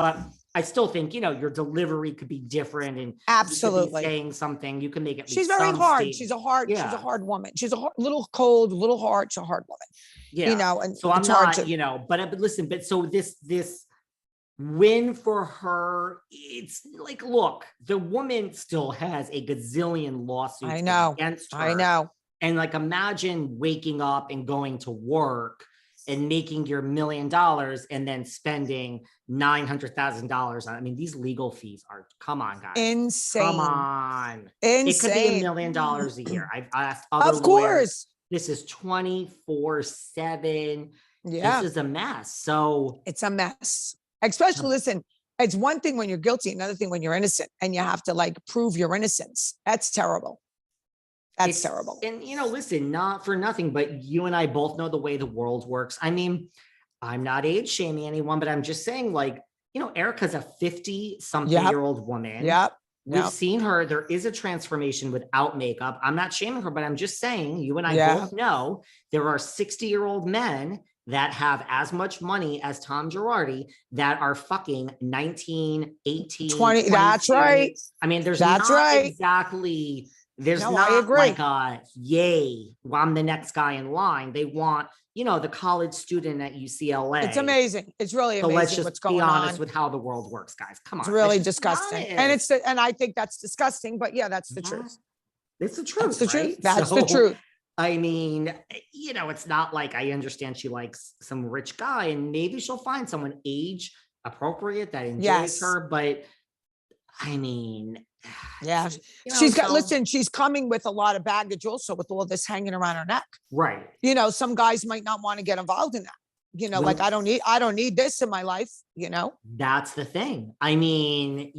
but I still think, your delivery could be different and absolutely you could be saying something. You can make it. She's very hard. She's a hard woman. She's a little cold, a little hard. She's a hard woman. Yeah. And so I'm not, but listen, so this win for her, it's like, look, the woman still has a gazillion lawsuits against her. I know. And like, imagine waking up and going to work and making your $1 million and then spending $900,000 on. I mean, these legal fees are, come on, guys. Insane. Come on. Insane. It could be $1 million a year. I've asked other of course. lawyers. This is 24/7. Yeah. This is a mess. So it's a mess. Especially, listen, it's one thing when you're guilty, another thing when you're innocent, and you have to like prove your innocence. That's terrible. That's terrible. And, listen, not for nothing, but you and I both know the way the world works. I mean, I'm not age shaming anyone, but I'm just saying, like, Erika's a 50-something-year-old woman. Yep. We've seen her. There is a transformation without makeup. I'm not shaming her, but I'm just saying, you and I both know there are 60-year-old men that have as much money as Tom Girardi that are fucking 19, 18, 20. That's right. I mean, there's not exactly... There's not like yay, well, I'm the next guy in line. They want, the college student at UCLA. It's amazing. It's really amazing. So let's just what's going be honest on with how the world works, guys. Come on. It's really disgusting. And I think that's disgusting, but yeah, that's the truth. It's the truth. That's the truth. That's the truth. I mean, it's not like, I understand she likes some rich guy and maybe she'll find someone age appropriate that enjoys her, but I mean, yeah, she's coming with a lot of baggage also with all this hanging around her neck. Right. Some guys might not want to get involved in that. Like I don't need this in my life, That's the thing. I mean,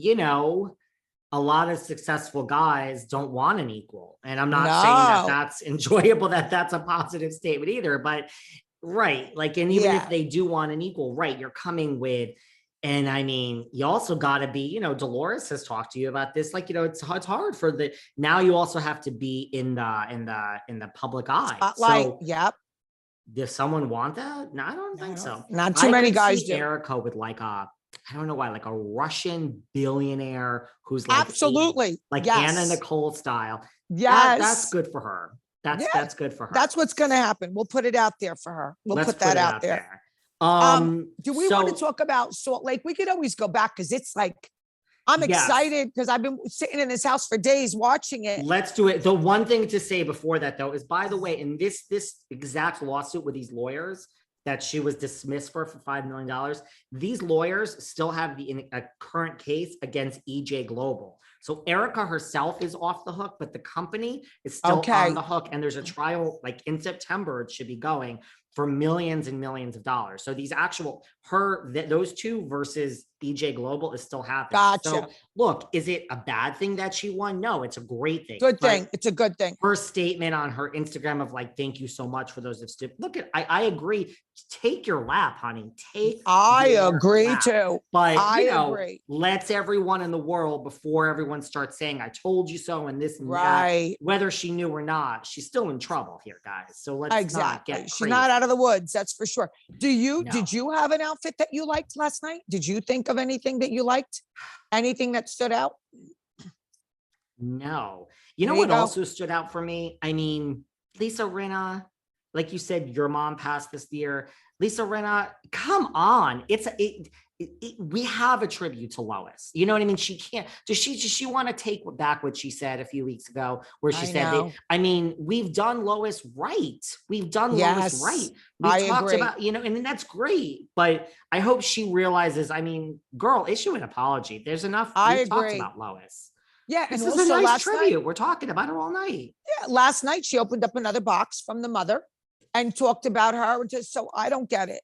a lot of successful guys don't want an equal. And I'm not saying that that's enjoyable, that's a positive statement either, but right. Like, and even if they do want an equal, right, you're coming with. And I mean, you also got to be, Dolores has talked to you about this. Like, it's hard for now you also have to be in the public eye. Spotlight. So, does someone want that? No, I don't think so. Not too many guys do. Erika with like I don't know why, like a Russian billionaire who's like absolutely Anna Nicole style. Yes. That's good for her. That's good for her. That's what's going to happen. We'll put it out there for her. Let's put that out there. Do we want to talk about Salt Lake? We could always go back because it's like, I'm excited because I've been sitting in this house for days watching it. Let's do it. The one thing to say before that though, is by the way, in this exact lawsuit with these lawyers that she was dismissed for $5 million, these lawyers still have a current case against EJ Global. So Erika herself is off the hook, but the company is still on the hook. And there's a trial like in September, it should be going for millions and millions of dollars. So these those two versus EJ Global is still happening. Gotcha. So look, is it a bad thing that she won? No, it's a great thing. Good thing. It's a good thing. Her statement on her Instagram of like, thank you so much for those that stood. Look I agree. Take your lap, honey. I agree too. But I agree. Let's everyone in the world, before everyone starts saying, I told you so, and this and that, whether she knew or not, she's still in trouble here, guys. So let's not get crazy. She's not out of the woods. That's for sure. Did you have an outfit that you liked last night? Did you think of anything that you liked? Anything that stood out? No. You know what also stood out for me? I mean, Lisa Rinna, like you said, your mom passed this year. Lisa Rinna, come on. We have a tribute to Lois. You know what I mean? She can't, does she want to take back what she said a few weeks ago, where she said, we've done Lois right. We've done Lois right. We talked about, and that's great, but I hope she realizes, girl, issue an apology. There's enough. We talked about Lois. Yeah. This is a nice tribute. We're talking about her all night. Yeah. Last night she opened up another box from the mother and talked about her. So I don't get it.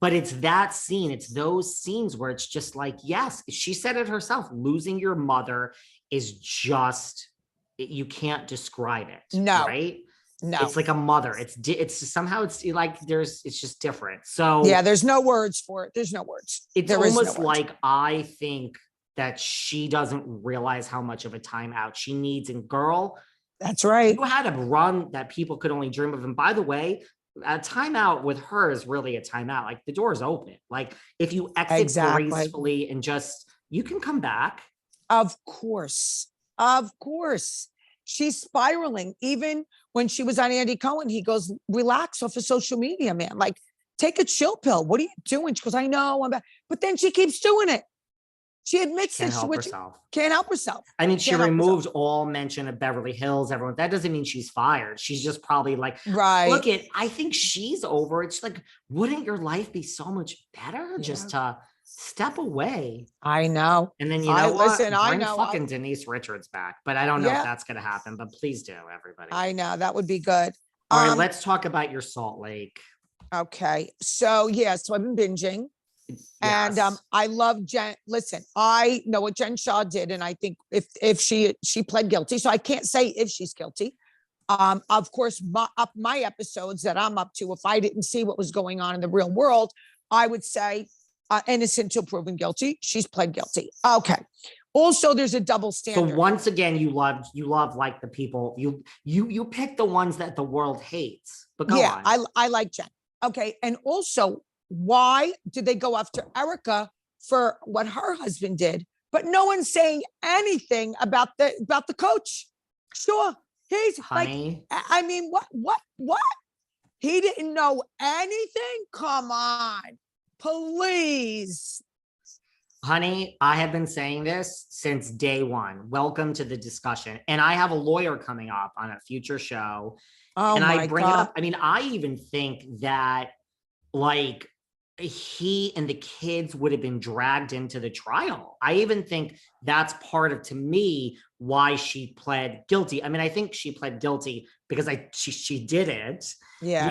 But it's that scene. It's those scenes where it's just like, yes, she said it herself. Losing your mother is just, you can't describe it. No. Right? No. It's like a mother. It's somehow it's like it's just different. So yeah, there's no words for it. There's no words. It's almost like I think that she doesn't realize how much of a timeout she needs. And girl, that's right. You had a run that people could only dream of. And by the way, a timeout with her is really a timeout. Like the door's open. Like if you exit gracefully and just, you can come back. Of course. She's spiraling. Even when she was on Andy Cohen, he goes, relax off of social media, man. Like, take a chill pill. What are you doing? She goes, I know. But then she keeps doing it. She admits can't that help herself. Can't help herself. I mean, she removed all mention of Beverly Hills. Everyone. That doesn't mean she's fired. She's just probably like, right. I think she's over it. She's like, wouldn't your life be so much better just to step away? I know. And then bring fucking Denise Richards back. But I don't know if that's going to happen. But please do, everybody. I know that would be good. All right, let's talk about your Salt Lake. Okay, so so I've been binging. Yes. And I love Jen. Listen, I know what Jen Shah did, and I think if she pled guilty, so I can't say if she's guilty. Of course, my episodes that I'm up to, if I didn't see what was going on in the real world, I would say innocent till proven guilty. She's pled guilty. Okay. Also, there's a double standard. So once again, you love like the people you pick the ones that the world hates. But go on. I like Jen. Okay, and also, why did they go after Erika for what her husband did? But no one's saying anything about the coach. Sure, he's Honey. Like, I mean, what? He didn't know anything? Come on, please. Honey, I have been saying this since day one. Welcome to the discussion. And I have a lawyer coming up on a future show. Oh, and I bring it up. I mean, I even think that like he and the kids would have been dragged into the trial. I even think that's part of, to me, why she pled guilty. I mean, I think she pled guilty because she did it. Yeah.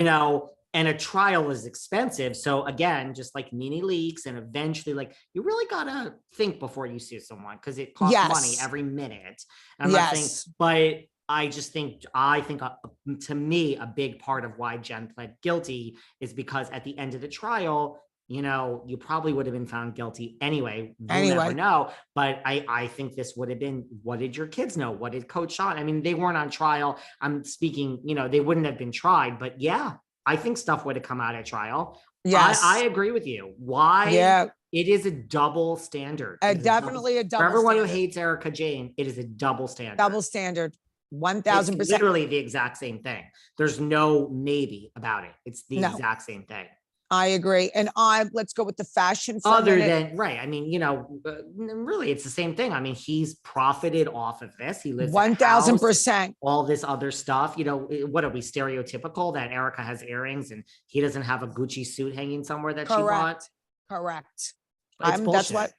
And a trial is expensive. So again, just like Nene Leakes, and eventually, like, you really gotta think before you sue someone because it costs money every minute. I'm not saying, but I think to me, a big part of why Jen pled guilty is because at the end of the trial, you probably would have been found guilty anyway. We'll never know. But I think this would have been, what did your kids know? What did Coach Shah? I mean, they weren't on trial. I'm speaking, they wouldn't have been tried. But yeah, I think stuff would have come out at trial. Yes. I agree with you. Why? Yeah. It is a double standard. Definitely a double For everyone standard. Who hates Erika Jayne, it is a double standard. Double standard. 1000%. It's literally the exact same thing. There's no maybe about it. It's the exact same thing. I agree. And let's go with the fashion. Other than, right. I mean, really, it's the same thing. I mean, he's profited off of this. He lives 1000%. All this other stuff. What are we, stereotypical that Erika has earrings and he doesn't have a Gucci suit hanging somewhere that she bought? Correct. That's what.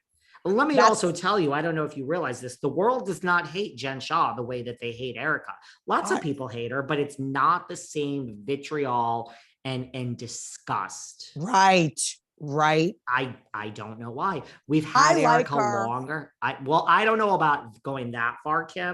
Let me also tell you, I don't know if you realize this, the world does not hate Jen Shah the way that they hate Erika. Lots of people hate her, but it's not the same vitriol and disgust. Right. I don't know why. We've had Erika longer. I don't know about going that far, Kim.